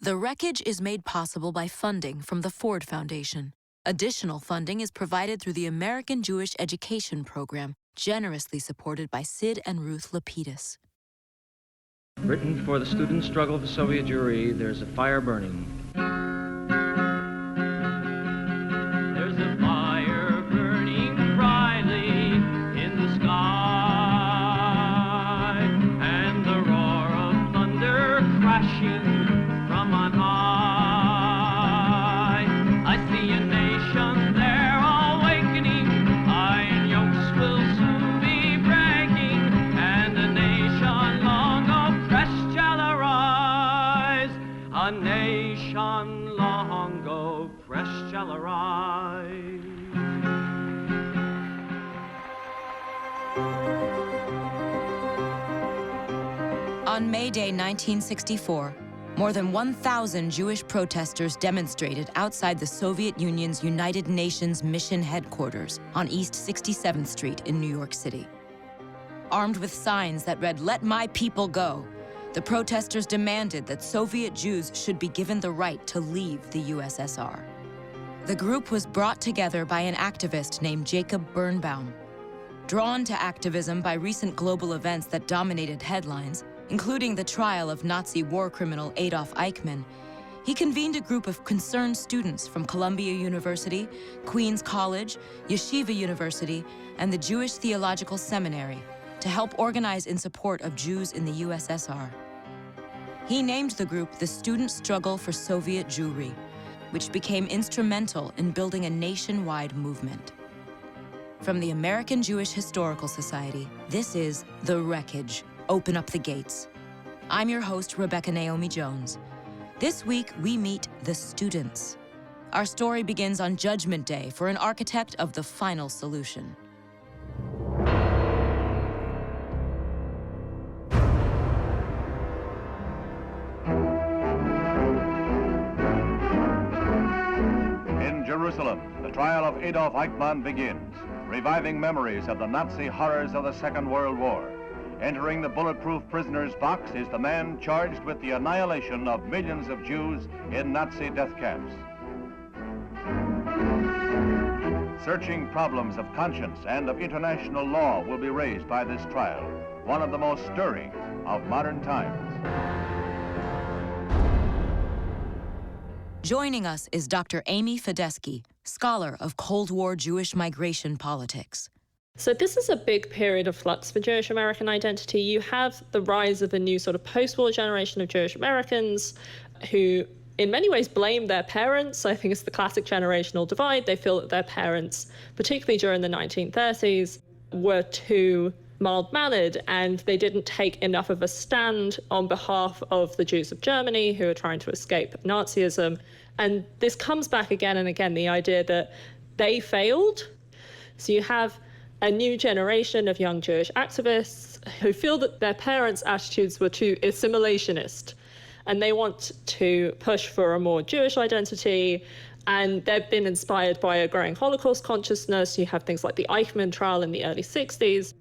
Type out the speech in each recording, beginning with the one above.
The Wreckage is made possible by funding from the Ford Foundation. Additional funding is provided through the American Jewish Education Program, generously supported by Sid and Ruth Lapidus. Written for the student struggle of the Soviet Jewry, there's a fire burning. There's a fire burning brightly in the sky, and the roar of thunder crashing from on high. I see a nation there awakening, iron yokes will soon be breaking, and a nation long oppressed shall arise. A nation long oppressed shall arise. On May Day 1964, more than 1,000 Jewish protesters demonstrated outside the Soviet Union's United Nations Mission Headquarters on East 67th Street in New York City. Armed with signs that read, "Let my people go," the protesters demanded that Soviet Jews should be given the right to leave the USSR. The group was brought together by an activist named Jacob Birnbaum. Drawn to activism by recent global events that dominated headlines, including the trial of Nazi war criminal Adolf Eichmann, he convened a group of concerned students from Columbia University, Queens College, Yeshiva University, and the Jewish Theological Seminary to help organize in support of Jews in the USSR. He named the group the Student Struggle for Soviet Jewry, which became instrumental in building a nationwide movement. From the American Jewish Historical Society, this is The Wreckage. Open up the gates. I'm your host, Rebecca Naomi Jones. This week, we meet the students. Our story begins on Judgment Day for an architect of the final solution. In Jerusalem, the trial of Adolf Eichmann begins, reviving memories of the Nazi horrors of the Second World War. Entering the bulletproof prisoner's box is the man charged with the annihilation of millions of Jews in Nazi death camps. Searching problems of conscience and of international law will be raised by this trial, one of the most stirring of modern times. Joining us is Dr. Amy Fedeski, scholar of Cold War Jewish migration politics. So this is a big period of flux for Jewish American identity. You have the rise of a new sort of post-war generation of Jewish Americans who in many ways blame their parents. I think it's the classic generational divide. They feel that their parents, particularly during the 1930s, were too mild-mannered and they didn't take enough of a stand on behalf of the Jews of Germany who are trying to escape Nazism. And this comes back again and again, the idea that they failed. So you have a new generation of young Jewish activists who feel that their parents' attitudes were too assimilationist, and they want to push for a more Jewish identity, and they've been inspired by a growing Holocaust consciousness. You have things like the Eichmann trial in the early 60s.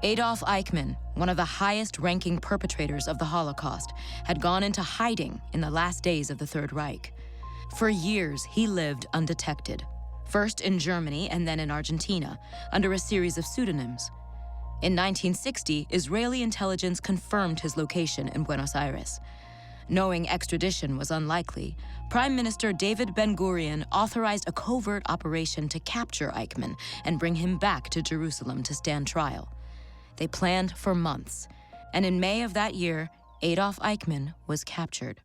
Adolf Eichmann, one of the highest-ranking perpetrators of the Holocaust, had gone into hiding in the last days of the Third Reich. For years, he lived undetected. First in Germany and then in Argentina, under a series of pseudonyms. In 1960, Israeli intelligence confirmed his location in Buenos Aires. Knowing extradition was unlikely, Prime Minister David Ben-Gurion authorized a covert operation to capture Eichmann and bring him back to Jerusalem to stand trial. They planned for months, and in May of that year, Adolf Eichmann was captured.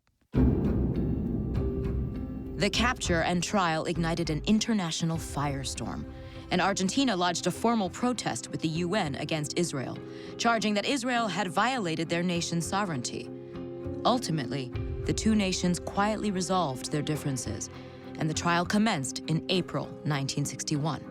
The capture and trial ignited an international firestorm, and Argentina lodged a formal protest with the UN against Israel, charging that Israel had violated their nation's sovereignty. Ultimately, the two nations quietly resolved their differences, and the trial commenced in April 1961.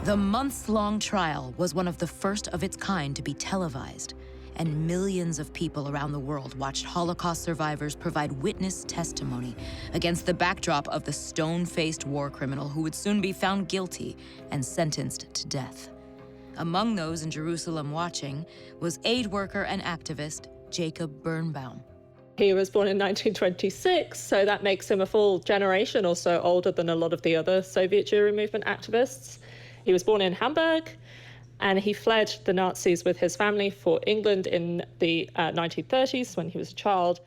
The months-long trial was one of the first of its kind to be televised, and millions of people around the world watched Holocaust survivors provide witness testimony against the backdrop of the stone-faced war criminal who would soon be found guilty and sentenced to death. Among those in Jerusalem watching was aid worker and activist Jacob Birnbaum. He was born in 1926, so that makes him a full generation or so older than a lot of the other Soviet Jewry movement activists. He was born in Hamburg, and he fled the Nazis with his family for England in the 1930s when he was a child.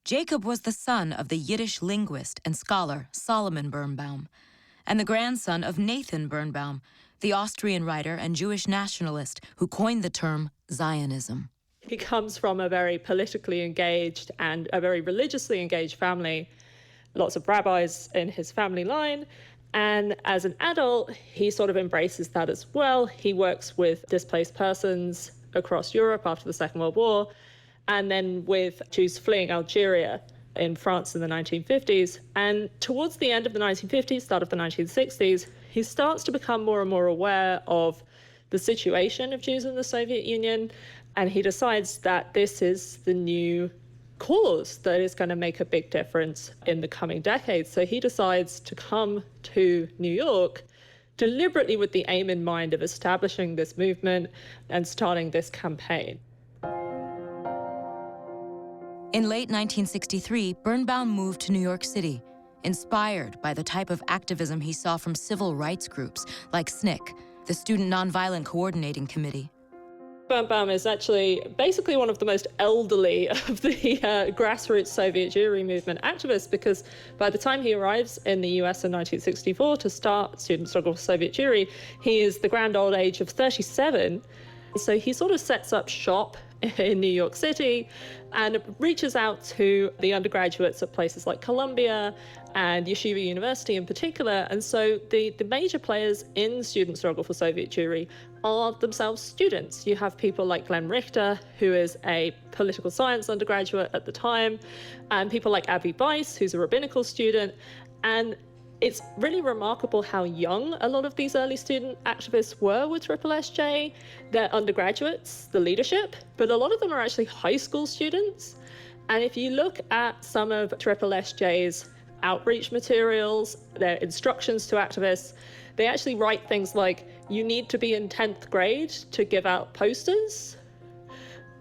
Jacob was the son of the Yiddish linguist and scholar Solomon Birnbaum, and the grandson of Nathan Birnbaum, the Austrian writer and Jewish nationalist who coined the term Zionism. He comes from a very politically engaged and a very religiously engaged family, lots of rabbis in his family line. And as an adult, he sort of embraces that as well. He works with displaced persons across Europe after the Second World War, and then with Jews fleeing Algeria in France in the 1950s. And towards the end of the 1950s, start of the 1960s, he starts to become more and more aware of the situation of Jews in the Soviet Union, and he decides that this is the new cause that is going to make a big difference in the coming decades. So he decides to come to New York deliberately with the aim in mind of establishing this movement and starting this campaign. In late 1963, Birnbaum moved to New York City, inspired by the type of activism he saw from civil rights groups like SNCC, the Student Nonviolent Coordinating Committee. Birnbaum is actually basically one of the most elderly of the grassroots Soviet Jewry movement activists, because by the time he arrives in the US in 1964 to start Student Struggle for Soviet Jewry, he is the grand old age of 37. So he sort of sets up shop in New York City and reaches out to the undergraduates at places like Columbia and Yeshiva University in particular. And so the major players in Student Struggle for Soviet Jewry are themselves students. You have people like Glenn Richter, who is a political science undergraduate at the time, and people like Avi Weiss, who's a rabbinical student. And it's really remarkable how young a lot of these early student activists were with SSSJ. They're undergraduates, the leadership, but a lot of them are actually high school students. And if you look at some of SSSJ's outreach materials, their instructions to activists, they actually write things like, you need to be in 10th grade to give out posters.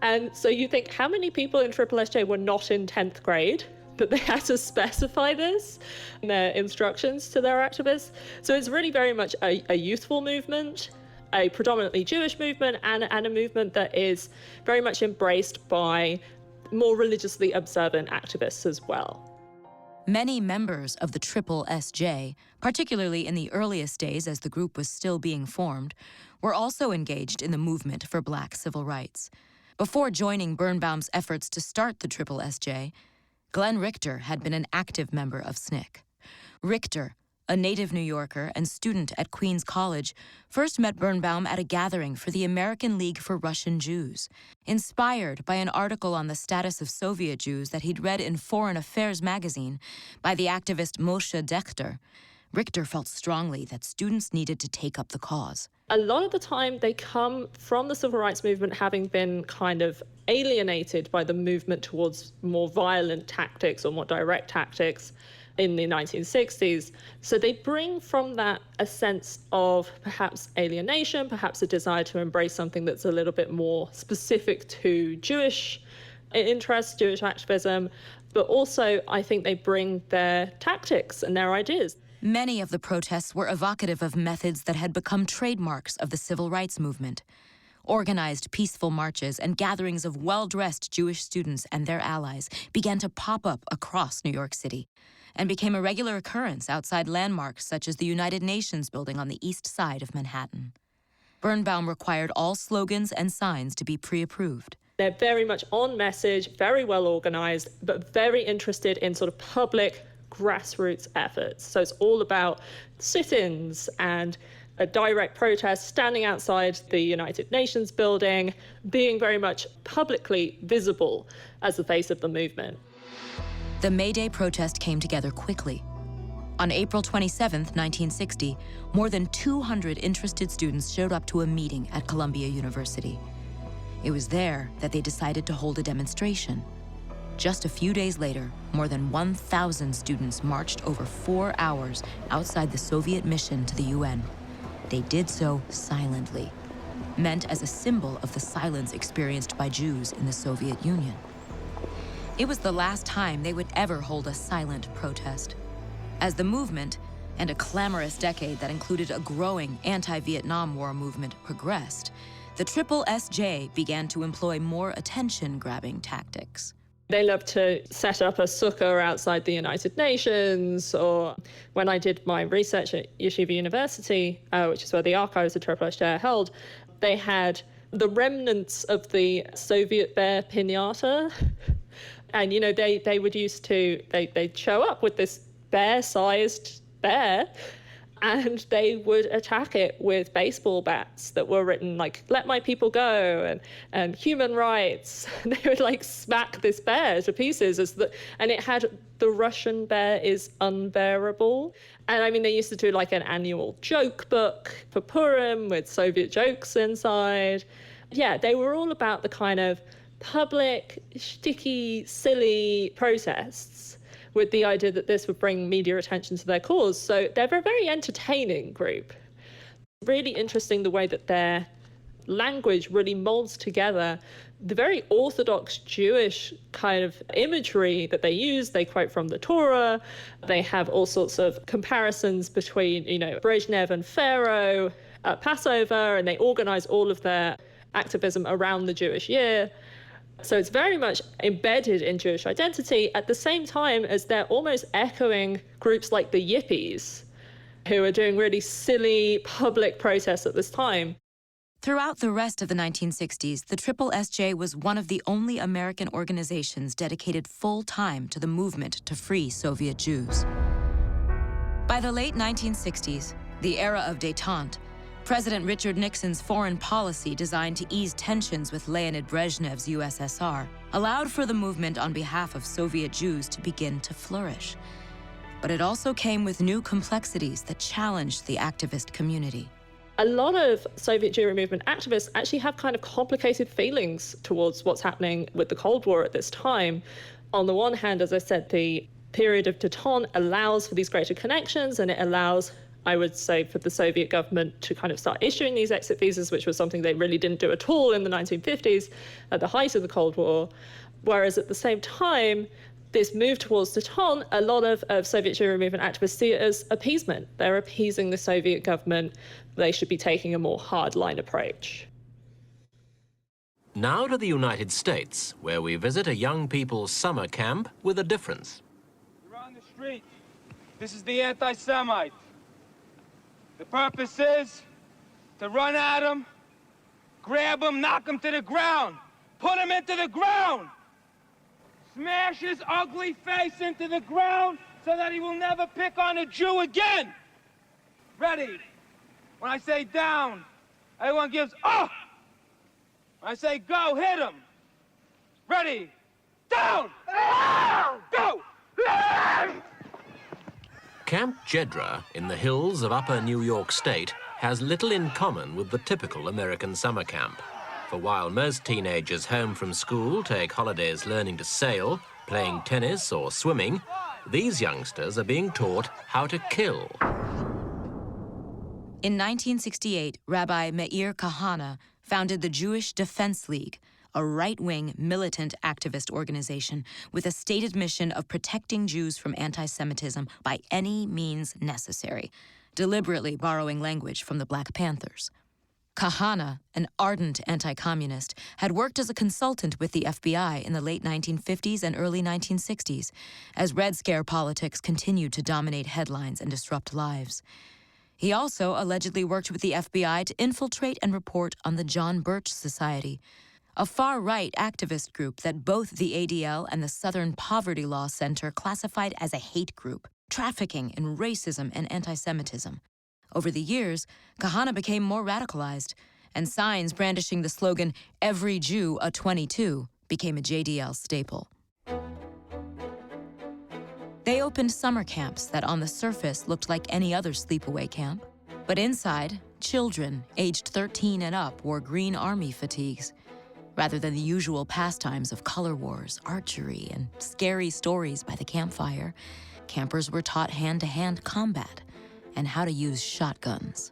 And so you think, how many people in SSSJ were not in 10th grade? But they had to specify this in their instructions to their activists. So it's really very much a youthful movement, a predominantly Jewish movement, and a movement that is very much embraced by more religiously observant activists as well. Many members of the SSSJ, particularly in the earliest days as the group was still being formed, were also engaged in the movement for Black civil rights. Before joining Birnbaum's efforts to start the SSSJ, Glenn Richter had been an active member of SNCC. Richter, a native New Yorker and student at Queens College, first met Birnbaum at a gathering for the American League for Russian Jews. Inspired by an article on the status of Soviet Jews that he'd read in Foreign Affairs magazine by the activist Moshe Dechter, Richter felt strongly that students needed to take up the cause. A lot of the time, they come from the civil rights movement having been kind of alienated by the movement towards more violent tactics or more direct tactics in the 1960s. So they bring from that a sense of perhaps alienation, perhaps a desire to embrace something that's a little bit more specific to Jewish interests, Jewish activism, but also I think they bring their tactics and their ideas. Many of the protests were evocative of methods that had become trademarks of the civil rights movement. Organized peaceful marches and gatherings of well-dressed Jewish students and their allies began to pop up across New York City and became a regular occurrence outside landmarks such as the United Nations building on the east side of Manhattan. Birnbaum required all slogans and signs to be pre-approved. They're very much on message, very well organized, but very interested in sort of public grassroots efforts. So it's all about sit-ins and a direct protest, standing outside the United Nations building, being very much publicly visible as the face of the movement. The May Day protest came together quickly. On April 27, 1960, more than 200 interested students showed up to a meeting at Columbia University. It was there that they decided to hold a demonstration. Just a few days later, more than 1,000 students marched over 4 hours outside the Soviet mission to the UN. They did so silently. meant as a symbol of the silence experienced by Jews in the Soviet Union. It was the last time they would ever hold a silent protest. As the movement, and a clamorous decade that included a growing anti-Vietnam War movement, progressed, the SSSJ began to employ more attention-grabbing tactics. They love to set up a sukkah outside the United Nations, or when I did my research at Yeshiva University, which is where the archives of SSSJ are held, they had the remnants of the Soviet bear piñata. And, you know, they would used to, they'd show up with this bear-sized bear, and they would attack it with baseball bats that were written like, "Let my people go," and human rights. They would like smack this bear to pieces and it had "The Russian bear is unbearable." And I mean, they used to do like an annual joke book for Purim with Soviet jokes inside. Yeah, they were all about the kind of public, sticky, silly protests, with the idea that this would bring media attention to their cause. So they're a very entertaining group. Really interesting the way that their language really molds together the very orthodox Jewish kind of imagery that they use. They quote from the Torah. They have all sorts of comparisons between, you know, Brezhnev and Pharaoh at Passover, and they organize all of their activism around the Jewish year. So it's very much embedded in Jewish identity at the same time as they're almost echoing groups like the Yippies, who are doing really silly public protests at this time. Throughout the rest of the 1960s, the SSSJ was one of the only American organizations dedicated full-time to the movement to free Soviet Jews. By the late 1960s, the era of détente, President Richard Nixon's foreign policy designed to ease tensions with Leonid Brezhnev's USSR allowed for the movement on behalf of Soviet Jews to begin to flourish. But it also came with new complexities that challenged the activist community. A lot of Soviet Jewry movement activists actually have kind of complicated feelings towards what's happening with the Cold War at this time. On the one hand, as I said, the period of détente allows for these greater connections, and it allows, I would say, for the Soviet government to kind of start issuing these exit visas, which was something they really didn't do at all in the 1950s at the height of the Cold War. Whereas at the same time, this move towards détente, a lot of Soviet Jewry movement activists see it as appeasement. They're appeasing the Soviet government. They should be taking a more hardline approach. Now to the United States, where we visit a young people's summer camp with a difference. You're on the street. This is the anti-Semite. The purpose is to run at him, grab him, knock him to the ground, put him into the ground, smash his ugly face into the ground so that he will never pick on a Jew again. Ready? When I say down, everyone gives up. When I say go, hit him. Ready? Down! Go! Camp Jedra in the hills of upper New York State has little in common with the typical American summer camp. For while most teenagers home from school take holidays learning to sail, playing tennis or swimming, these youngsters are being taught how to kill. In 1968, Rabbi Meir Kahane founded the Jewish Defense League, a right-wing militant activist organization with a stated mission of protecting Jews from anti-Semitism by any means necessary, deliberately borrowing language from the Black Panthers. Kahane, an ardent anti-communist, had worked as a consultant with the FBI in the late 1950s and early 1960s, as Red Scare politics continued to dominate headlines and disrupt lives. He also allegedly worked with the FBI to infiltrate and report on the John Birch Society, a far-right activist group that both the ADL and the Southern Poverty Law Center classified as a hate group, trafficking in racism and anti-Semitism. Over the years, Kahane became more radicalized, and signs brandishing the slogan, "Every Jew a 22," became a JDL staple. They opened summer camps that on the surface looked like any other sleepaway camp. But inside, children aged 13 and up wore Green Army fatigues. Rather than the usual pastimes of color wars, archery, and scary stories by the campfire, campers were taught hand-to-hand combat and how to use shotguns.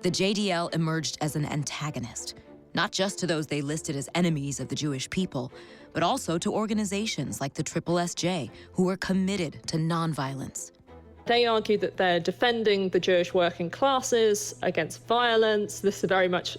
The JDL emerged as an antagonist, not just to those they listed as enemies of the Jewish people, but also to organizations like the SSSJ, who were committed to nonviolence. They argue that they're defending the Jewish working classes against violence. This very much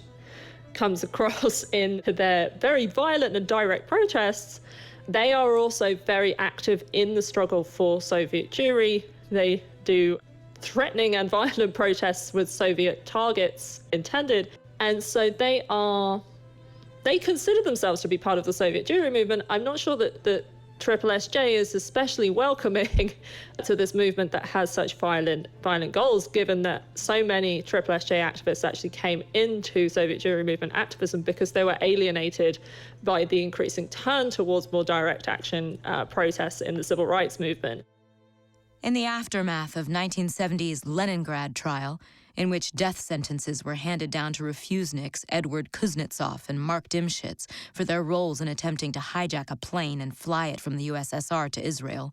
comes across in their very violent and direct protests. They are also very active in the struggle for Soviet Jewry. They do threatening and violent protests with Soviet targets intended. And so they consider themselves to be part of the Soviet Jewry movement. I'm not sure that the SSSJ is especially welcoming to this movement that has such violent goals, given that so many SSSJ activists actually came into Soviet Jewry movement activism because they were alienated by the increasing turn towards more direct action protests in the civil rights movement. In the aftermath of 1970's Leningrad trial, in which death sentences were handed down to refuseniks Edward Kuznetsov and Mark Dimschitz for their roles in attempting to hijack a plane and fly it from the USSR to Israel,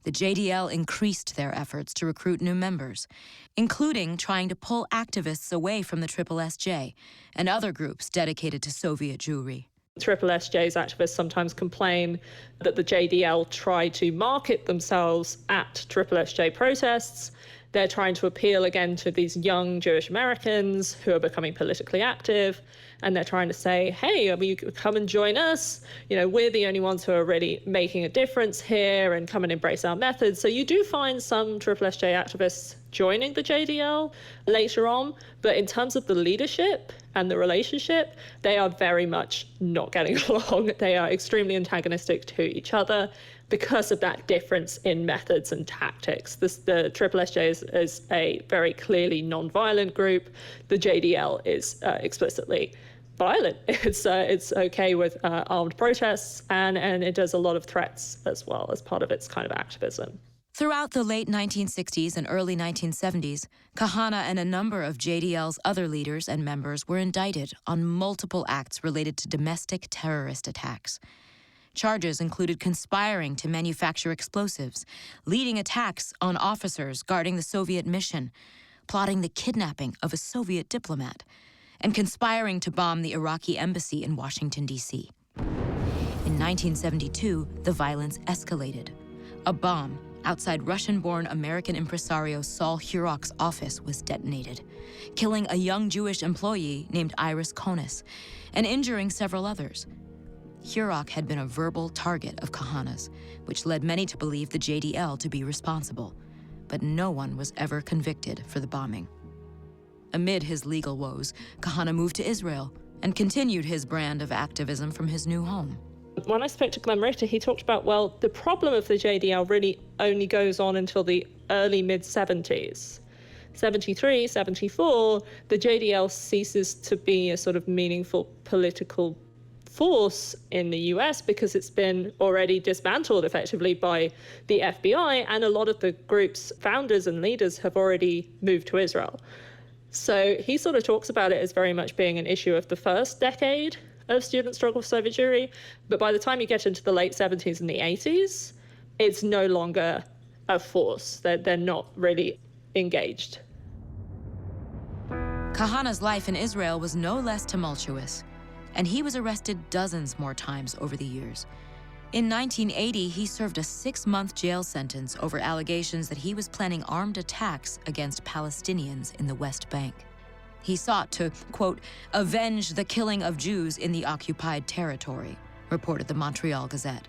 the JDL increased their efforts to recruit new members, including trying to pull activists away from the SSSJ and other groups dedicated to Soviet Jewry. SSSJ's activists sometimes complain that the JDL try to market themselves at SSSJ protests. They're trying to appeal again to these young Jewish Americans who are becoming politically active, and they're trying to say, hey, you come and join us. You know, we're the only ones who are really making a difference here, and come and embrace our methods. So you do find some SSSJ activists joining the JDL later on, but in terms of the leadership and the relationship, they are very much not getting along. They are extremely antagonistic to each other because of that difference in methods and tactics. The SSSJ is a very clearly non-violent group. The JDL is explicitly violent. It's okay with armed protests, and it does a lot of threats as well as part of its kind of activism. Throughout the late 1960s and early 1970s, Kahane and a number of JDL's other leaders and members were indicted on multiple acts related to domestic terrorist attacks. Charges included conspiring to manufacture explosives, leading attacks on officers guarding the Soviet mission, plotting the kidnapping of a Soviet diplomat, and conspiring to bomb the Iraqi embassy in Washington, D.C. In 1972, the violence escalated. A bomb outside Russian-born American impresario Saul Hurok's office was detonated, killing a young Jewish employee named Iris Konis and injuring several others. Hurok had been a verbal target of Kahane's, which led many to believe the JDL to be responsible, but no one was ever convicted for the bombing. Amid his legal woes, Kahane moved to Israel and continued his brand of activism from his new home. When I spoke to Glenn Richter, he talked about, well, the problem of the JDL really only goes on until the early mid-70s. 73, 74, the JDL ceases to be a sort of meaningful political force in the US because it's been already dismantled effectively by the FBI, and a lot of the group's founders and leaders have already moved to Israel. So he sort of talks about it as very much being an issue of the first decade of student struggle for Soviet Jewry, but by the time you get into the late 70s and the 80s, it's no longer a force. They're not really engaged. Kahane's life in Israel was no less tumultuous, and he was arrested dozens more times over the years. In 1980, he served a 6-month jail sentence over allegations that he was planning armed attacks against Palestinians in the West Bank. He sought to, quote, avenge the killing of Jews in the occupied territory, reported the Montreal Gazette.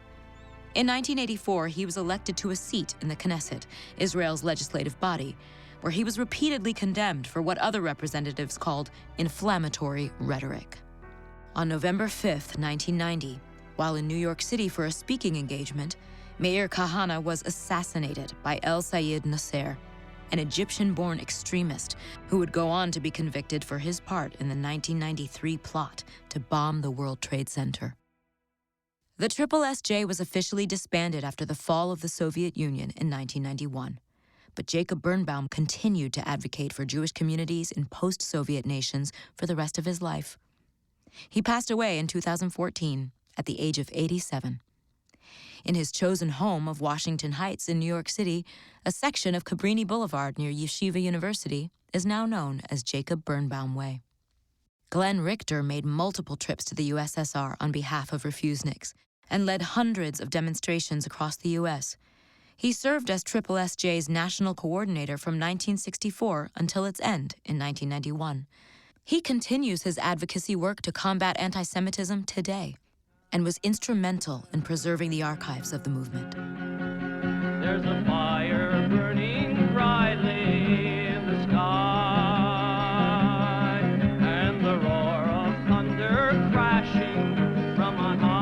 In 1984, he was elected to a seat in the Knesset, Israel's legislative body, where he was repeatedly condemned for what other representatives called inflammatory rhetoric. On November 5th, 1990, while in New York City for a speaking engagement, Meir Kahane was assassinated by El Sayed Nasser, an Egyptian-born extremist who would go on to be convicted for his part in the 1993 plot to bomb the World Trade Center. The SSSJ was officially disbanded after the fall of the Soviet Union in 1991, but Jacob Birnbaum continued to advocate for Jewish communities in post-Soviet nations for the rest of his life. He passed away in 2014 at the age of 87. In his chosen home of Washington Heights in New York City, a section of Cabrini Boulevard near Yeshiva University is now known as Jacob Birnbaum Way. Glenn Richter made multiple trips to the USSR on behalf of refuseniks and led hundreds of demonstrations across the U.S. He served as SSSJ's national coordinator from 1964 until its end in 1991. He continues his advocacy work to combat anti-Semitism today and was instrumental in preserving the archives of the movement. There's a fire burning brightly in the sky, and the roar of thunder crashing from on high.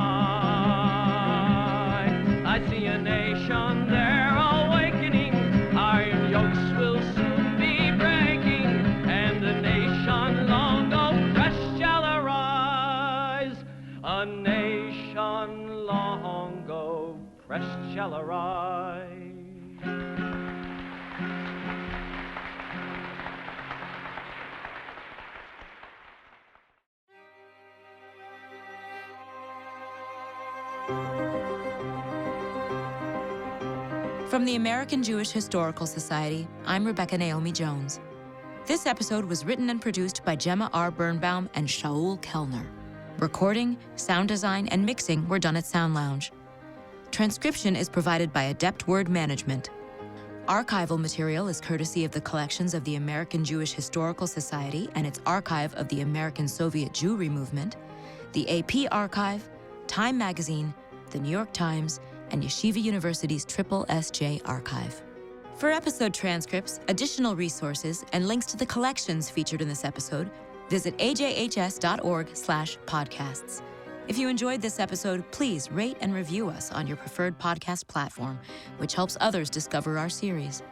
I see a nation there awakening, iron yokes will soon be breaking, and a nation long oppressed shall arise. A nation long oppressed shall arise. From the American Jewish Historical Society, I'm Rebecca Naomi Jones. This episode was written and produced by Gemma R. Birnbaum and Shaul Kellner. Recording, sound design, and mixing were done at Sound Lounge. Transcription is provided by Adept Word Management. Archival material is courtesy of the collections of the American Jewish Historical Society and its archive of the American Soviet Jewry movement, the AP Archive, Time Magazine, the New York Times, and Yeshiva University's SSSJ archive. For episode transcripts, additional resources, and links to the collections featured in this episode, visit ajhs.org/podcasts. If you enjoyed this episode, please rate and review us on your preferred podcast platform, which helps others discover our series.